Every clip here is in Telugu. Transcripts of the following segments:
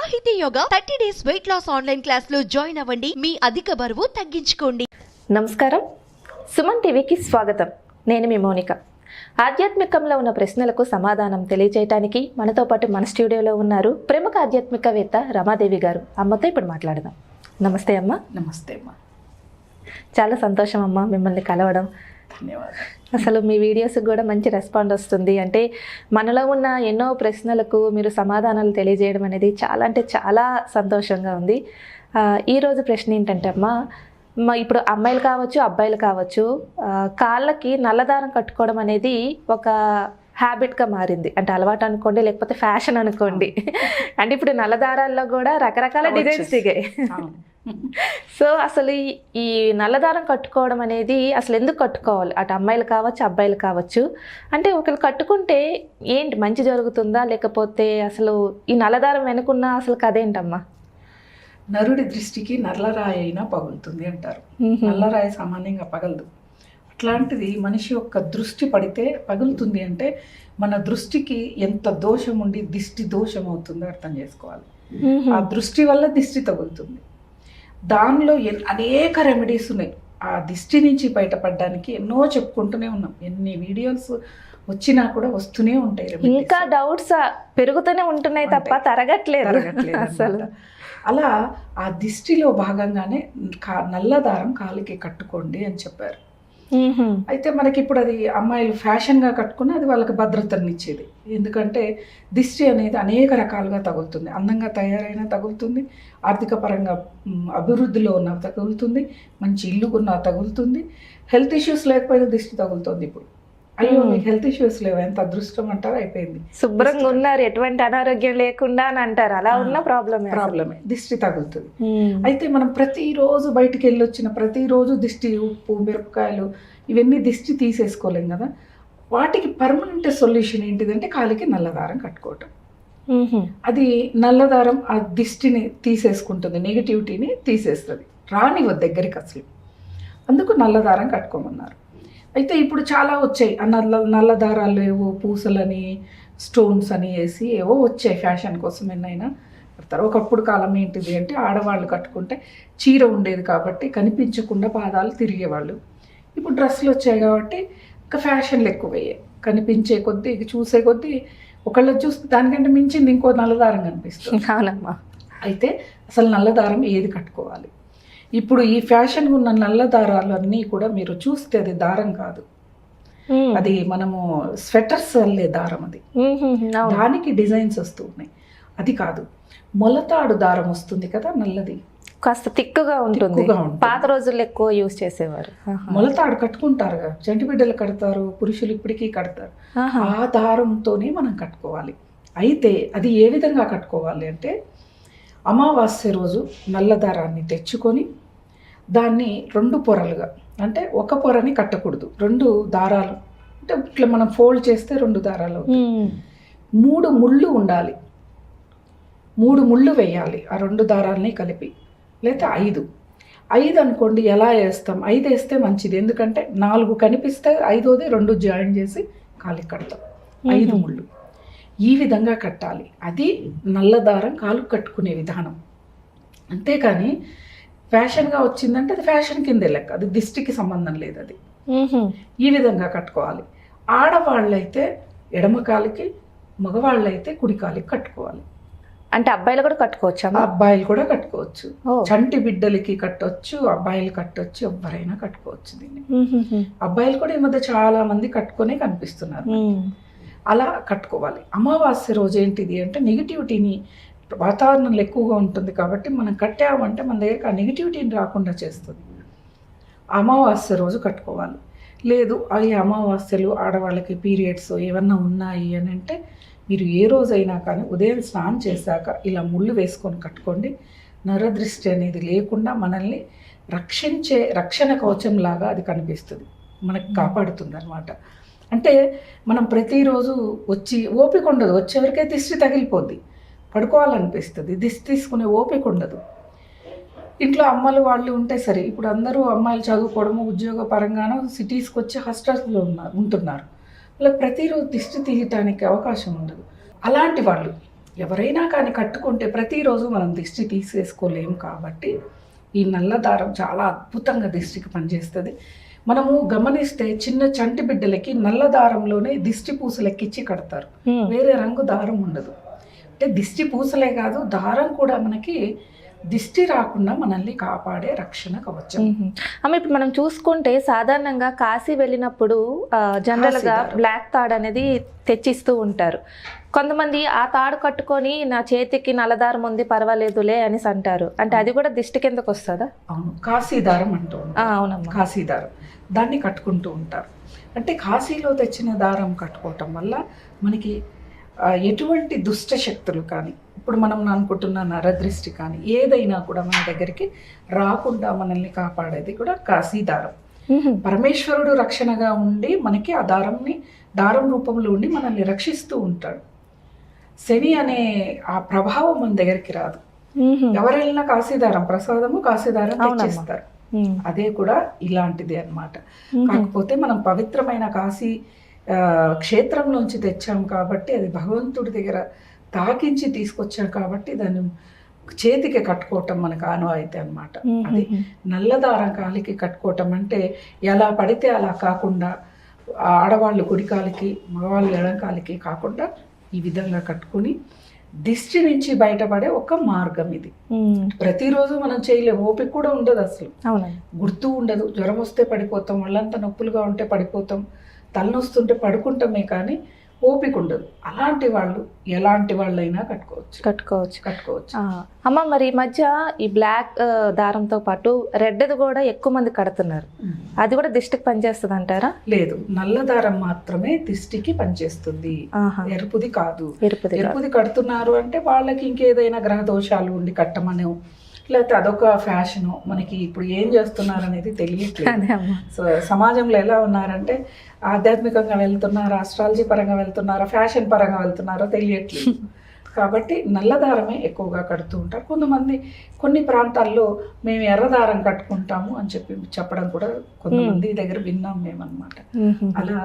సాహితీ yoga 30 days weight loss online class లో జాయిన్ అవ్వండి. మీ అధిక బరువు తగ్గించుకోండి. నమస్కారం, సుమన్ టీవీకి స్వాగతం. నేను మీ మౌనిక. ఆధ్యాత్మికంలో ఉన్న ప్రశ్నలకు సమాధానం తెలియజేయడానికి మనతో పాటు మన స్టూడియోలో ఉన్నారు ప్రముఖ ఆధ్యాత్మికవేత్త రమాదేవి గారు. అమ్మతో ఇప్పుడు మాట్లాడదాం. నమస్తే అమ్మ. నమస్తే అమ్మా. చాలా సంతోషం అమ్మ మిమ్మల్ని కలవడం. ధన్యవాదాలు. అసలు మీ వీడియోస్కి కూడా మంచి రెస్పాండ్ వస్తుంది. అంటే మనలో ఉన్న ఎన్నో ప్రశ్నలకు మీరు సమాధానాలు తెలియజేయడం అనేది చాలా సంతోషంగా ఉంది. ఈరోజు ప్రశ్న ఏంటంటే అమ్మ, ఇప్పుడు అమ్మాయిలు కావచ్చు అబ్బాయిలు కావచ్చు, కాళ్ళకి నల్లదారం కట్టుకోవడం అనేది ఒక హ్యాబిట్గా మారింది. అంటే అలవాటు అనుకోండి, లేకపోతే ఫ్యాషన్ అనుకోండి. అంటే ఇప్పుడు నల్లదారాల్లో కూడా రకరకాల డిజైన్స్ దిగాయి. సో అసలు ఈ నల్లదారం కట్టుకోవడం అనేది అసలు ఎందుకు కట్టుకోవాలి? అటు అమ్మాయిలు కావచ్చు అబ్బాయిలు కావచ్చు. అంటే ఒకరు కట్టుకుంటే ఏంటి, మంచి జరుగుతుందా, లేకపోతే అసలు ఈ నల్లదారం వెనుకున్న అసలు కథ ఏంటమ్మా? నరుడి దృష్టికి నల్లరాయి అయినా పగులుతుంది అంటారు. నల్లరాయి సామాన్యంగా పగలదు. అట్లాంటిది మనిషి యొక్క దృష్టి పడితే పగులుతుంది. అంటే మన దృష్టికి ఎంత దోషం ఉండి దిష్టి దోషం అవుతుందో అర్థం చేసుకోవాలి. ఆ దృష్టి వల్ల దిష్టి తగులుతుంది. దానిలో అనేక రెమెడీస్ ఉన్నాయి. ఆ దిష్టి నుంచి బయటపడడానికి ఎన్నో చెప్పుకుంటూనే ఉన్నాం. ఎన్ని వీడియోస్ వచ్చినా కూడా వస్తూనే ఉంటాయి. ఇంకా డౌట్స్ పెరుగుతూనే ఉంటున్నాయి తప్ప తరగట్లేదు అసలు. అలా ఆ దిష్టిలో భాగంగానే నల్లదారం కాలికి కట్టుకోండి అని చెప్పారు. అయితే మనకి ఇప్పుడు అది అమ్మాయిలు ఫ్యాషన్గా కట్టుకుని అది వాళ్ళకి భద్రతనిచ్చేది. ఎందుకంటే దిష్టి అనేది అనేక రకాలుగా తగులుతుంది. అందంగా తయారైనా తగులుతుంది, ఆర్థిక పరంగా అభివృద్ధిలో ఉన్న తగులుతుంది, మంచి ఇల్లుకున్న తగులుతుంది, హెల్త్ ఇష్యూస్ లేకపోయినా దిష్టి తగులుతుంది. ఇప్పుడు అయ్యో మీకు హెల్త్ ఇష్యూస్ లేవు, ఎంత అదృష్టం అంటారు. అయిపోయింది, శుభ్రంగా ఉన్నారు, ఎటువంటి అనారోగ్యం లేకుండా అని అంటారు. అలా ఉన్న ప్రాబ్లమే దిష్టి తగులుతుంది. అయితే మనం ప్రతిరోజు బయటికి వెళ్ళి వచ్చిన ప్రతిరోజు దిష్టి, ఉప్పు, మిరపకాయలు ఇవన్నీ దిష్టి తీసేసుకోలేం కదా. వాటికి పర్మనెంట్ సొల్యూషన్ ఏంటిదంటే కాలికి నల్లదారం కట్టుకోవటం. అది నల్లదారం ఆ దిష్టిని తీసేసుకుంటుంది, నెగిటివిటీని తీసేస్తుంది, రానివ్వదు దగ్గరికి అసలు. అందుకు నల్లదారం కట్టుకోమన్నారు. అయితే ఇప్పుడు చాలా వచ్చాయి నల్ల దారాలు, ఏవో పూసలని స్టోన్స్ అని వేసి ఏవో వచ్చాయి ఫ్యాషన్ కోసం. ఎన్నైనా కడతారు. ఒకప్పుడు కాలం ఏంటిది అంటే ఆడవాళ్ళు కట్టుకుంటే చీర ఉండేది కాబట్టి కనిపించకుండా పాదాలు తిరిగేవాళ్ళు. ఇప్పుడు డ్రెస్సులు వచ్చాయి కాబట్టి ఇంకా ఫ్యాషన్లు ఎక్కువయ్యాయి. కనిపించే కొద్దీ చూసే కొద్దీ ఒకళ్ళ చూస్తే దానికంటే మించింది ఇంకో నల్లదారం కనిపిస్తుంది. అవునమ్మా. అయితే అసలు నల్లదారం ఏది కట్టుకోవాలి? ఇప్పుడు ఈ ఫ్యాషన్ ఉన్న నల్ల దారాలు అన్నీ కూడా మీరు చూస్తే అది దారం కాదు, అది మనము స్వెటర్స్ అల్లే దారం. అది దానికి డిజైన్స్ వస్తూ ఉన్నాయి. అది కాదు, మొలతాడు దారం వస్తుంది కదా, నల్లది, కాస్త తిక్కుగా ఉంటుంది. పాత రోజుల్లో ఎక్కువ యూజ్ చేసేవారు. మొలతాడు కట్టుకుంటారు కదా, చంటి బిడ్డలు కడతారు, పురుషులు ఇప్పటికీ కడతారు. ఆ దారంతోనే మనం కట్టుకోవాలి. అయితే అది ఏ విధంగా కట్టుకోవాలి అంటే, అమావాస్య రోజు నల్ల దారాన్ని తెచ్చుకొని దాన్ని 2 పొరలుగా, అంటే ఒక పొరని కట్టకూడదు, 2 దారాలు, అంటే ఇట్లా మనం ఫోల్డ్ చేస్తే 2 దారాలు, 3 ముళ్ళు ఉండాలి. 3 ముళ్ళు వేయాలి ఆ 2 దారాలని కలిపి, లేదా 5 అనుకోండి. ఎలా వేస్తాం? 5 వేస్తే మంచిది, ఎందుకంటే 4 కనిపిస్తే 5వది 2 జాయిన్ చేసి కాలికి కడతాం. 5 ముళ్ళు ఈ విధంగా కట్టాలి. అది నల్లదారం కాలు కట్టుకునే విధానం. అంతేకాని ఫ్యాషన్గా వచ్చిందంటే అది ఫ్యాషన్ కిందే లెక్క, అది దిష్టికి సంబంధం లేదు. అది ఈ విధంగా కట్టుకోవాలి. ఆడవాళ్ళైతే ఎడమ కాలికి, మగవాళ్ళైతే కుడి కాలికి కట్టుకోవాలి. అంటే అబ్బాయిలు కూడా కట్టుకోవచ్చు? అబ్బాయిలు కూడా కట్టుకోవచ్చు. చంటి బిడ్డలకి కట్టొచ్చు, అబ్బాయిలు కట్టొచ్చు, ఎవరైనా కట్టుకోవచ్చు దీన్ని. అబ్బాయిలు కూడా ఈ మధ్య చాలా మంది కట్టుకునే కనిపిస్తున్నారు. అలా కట్టుకోవాలి. అమావాస్య రోజు ఏంటిది అంటే నెగిటివిటీని, వాతావరణంలో ఎక్కువగా ఉంటుంది కాబట్టి మనం కట్టామంటే మన దగ్గరికి ఆ నెగిటివిటీని రాకుండా చేస్తుంది. అమావాస్య రోజు కట్టుకోవాలి. లేదు ఈ అమావాస్యలు ఆడవాళ్ళకి పీరియడ్స్ ఏమన్నా ఉన్నాయి అని అంటే మీరు ఏ రోజైనా కానీ ఉదయం స్నానం చేశాక ఇలా ముళ్ళు వేసుకొని కట్టుకోండి. నరదృష్టి అనేది లేకుండా మనల్ని రక్షణ కవచంలాగా అది కనిపిస్తుంది, మనకు కాపాడుతుంది అన్నమాట. అంటే మనం ప్రతిరోజు వచ్చి ఓపిక ఉండదు, వచ్చేవరకే దిష్టి తగిలిపోద్ది, పడుకోవాలనిపిస్తుంది, దిష్టి తీసుకునే ఓపిక ఉండదు. ఇంట్లో అమ్మలు వాళ్ళు ఉంటే సరే, ఇప్పుడు అందరూ అమ్మాయిలు చదువుకోవడము, ఉద్యోగ పరంగానో సిటీస్కి వచ్చి హాస్టల్స్లో ఉంటున్నారు. వాళ్ళకి ప్రతిరోజు దిష్టి తీయటానికి అవకాశం ఉండదు. అలాంటి వాళ్ళు ఎవరైనా కానీ కట్టుకుంటే ప్రతిరోజు మనం దిష్టి తీసేసుకోలేము కాబట్టి ఈ నల్ల దారం చాలా అద్భుతంగా దిష్టికి పనిచేస్తుంది. మనము గమనిస్తే చిన్న చంటి బిడ్డలకి నల్ల దారంలోనే దిష్టి పూసలు ఎక్కించి కడతారు, వేరే రంగు దారం ఉండదు. అంటే దిష్టి పూసలే కాదు, దారం కూడా మనకి దిష్టి రాకుండా మనల్ని కాపాడే రక్షణ కవచం. అమ్మ, ఇప్పుడు మనం చూసుకుంటే సాధారణంగా కాశీ వెళ్ళినప్పుడు జనరల్గా బ్లాక్ తాడు అనేది తెచ్చిస్తూ ఉంటారు. కొంతమంది ఆ తాడు కట్టుకొని నా చేతికి నల్లదారం ఉంది పర్వాలేదులే అని అంటారు. అంటే అది కూడా దిష్టి కిందకు వస్తుందా? అవును, కాశీదారం అంటూ ఉంటారు. అవునమ్మా, కాశీదారం దాన్ని కట్టుకుంటూ ఉంటారు. అంటే కాశీలో తెచ్చిన దారం కట్టుకోవటం వల్ల మనకి ఎటువంటి దుష్ట శక్తులు కానీ, ఇప్పుడు మనం అనుకుంటున్న నరదృష్టి కానీ ఏదైనా కూడా మన దగ్గరికి రాకుండా మనల్ని కాపాడేది కూడా కాశీదారం. పరమేశ్వరుడు రక్షణగా ఉండి మనకి ఆ దారం రూపంలో ఉండి మనల్ని రక్షిస్తూ ఉంటాడు. శని అనే ఆ ప్రభావం మన దగ్గరికి రాదు. ఎవరైనా కాశీదారం ప్రసాదము కాశీదారం తెచ్చిస్తారు. అదే కూడా ఇలాంటిది అన్నమాట. కాకపోతే మనం పవిత్రమైన కాశీ క్షేత్రంలోంచి తెచ్చాం కాబట్టి, అది భగవంతుడి దగ్గర తాకించి తీసుకొచ్చాం కాబట్టి దాన్ని చేతికి కట్టుకోవటం మనకు ఆనవాయితీ అన్నమాట. అది నల్లదారం కాలికి కట్టుకోవటం అంటే ఎలా పడితే అలా కాకుండా, ఆడవాళ్ళు కుడికాలికి మగవాళ్ళు ఎడంకాలికి కాకుండా ఈ విధంగా కట్టుకుని దిష్టి నుంచి బయటపడే ఒక మార్గం ఇది. ప్రతిరోజు మనం చేయలేము, ఓపిక కూడా ఉండదు, అసలు గుర్తు ఉండదు. జ్వరం వస్తే పడిపోతాం, వాళ్ళంతా నొప్పులుగా ఉంటే పడిపోతాం, తలనొస్తుంటే పడుకుంటామే కానీ ఓపిక ఉండదు. అలాంటి వాళ్ళు ఎలాంటి వాళ్ళైనా కట్టుకోవచ్చు. అమ్మ, మరి ఈ మధ్య ఈ బ్లాక్ దారంతో పాటు రెడ్ది కూడా ఎక్కువ మంది కడుతున్నారు. అది కూడా దిష్టికి పనిచేస్తుంది అంటారా? లేదు, నల్ల దారం మాత్రమే దిష్టికి పనిచేస్తుంది, ఎరుపుది కాదు. ఎరుపుది కడుతున్నారు అంటే వాళ్ళకి ఇంకేదైనా గ్రహ దోషాలు ఉండి కట్టమనో, లేకపోతే అదొక ఫ్యాషను. మనకి ఇప్పుడు ఏం చేస్తున్నారు అనేది తెలియట్లేదు. సో సమాజంలో ఎలా ఉన్నారంటే ఆధ్యాత్మికంగా వెళ్తున్నారా, ఆస్ట్రాలజీ పరంగా వెళ్తున్నారా, ఫ్యాషన్ పరంగా వెళ్తున్నారో తెలియట్లేదు. కాబట్టి నల్లదారమే ఎక్కువగా కడుతూ ఉంటారు. కొంతమంది కొన్ని ప్రాంతాల్లో మేము ఎర్రదారం కట్టుకుంటాము అని చెప్పడం కూడా కొంతమంది దగ్గర విన్నాం మేమన్నమాట. అలా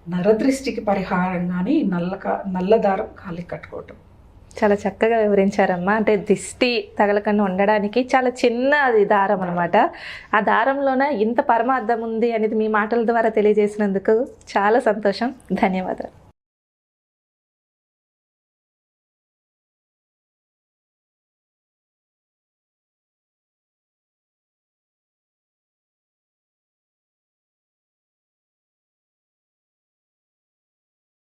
నరదృష్టికి పరిహారంగానే నల్లదారం కాలికి కట్టుకోవటం. చాలా చక్కగా వివరించారమ్మా. అంటే దిష్టి తగలకుండా ఉండడానికి చాలా చిన్న అది దారం అనమాట. ఆ దారంలోన ఇంత పరమార్థం ఉంది అనేది మీ మాటల ద్వారా తెలియజేసినందుకు చాలా సంతోషం. ధన్యవాదాలు.